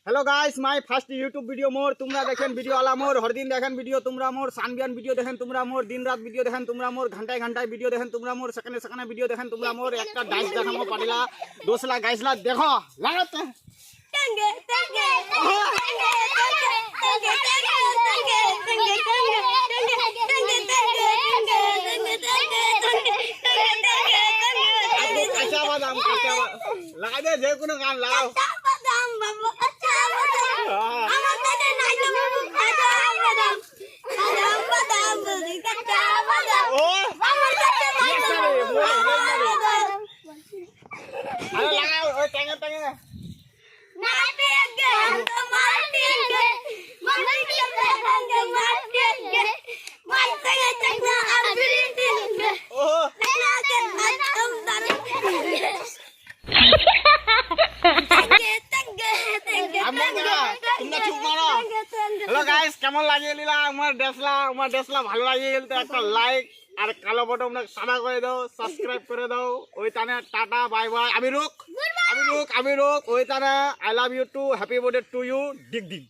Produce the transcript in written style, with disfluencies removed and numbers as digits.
hello guys my first YouTube video मोर तुमरा देखें वीडियो आला मोर हर दिन देखें वीडियो तुमरा मोर सानबियान वीडियो देखें तुमरा मोर दिन रात वीडियो देखें तुमरा मोर घंटाय घंटाय वीडियो देखें तुमरा मोर सेकंड सेकंड वीडियो देखें तुमरा मोर एक डाइस देखामो पाटिला दोसला गाइसला देखो लागत टंगे टंगे कच्चा बादाम लगा दे जे कोनो गान लगाओ बादाम बाबू अच्छा बादाम আমার কাছে নাই তো বাবু अच्छा बादाम बादाम बादाम कच्चा बादाम ओ আমার কাছে নাই তো अरे लगाओ ओए टेंगे टेंगे ना देंगे हम तो मार देंगे मम्मी के देंगे मार देंगे मार देंगे चंगा अब देंगे ओ लगा के हम दारू हेलो गाइस কেমন লাগে লীলা আমার ড্রেসলা ভালো লাগে গেল তো একটা লাইক আর কালো বটনটা সাদা করে দাও সাবস্ক্রাইব করে দাও ওই তানে টাটা বাই বাই আমি রুক ওই তানে I love you too happy birthday to you ডিগ ডিগ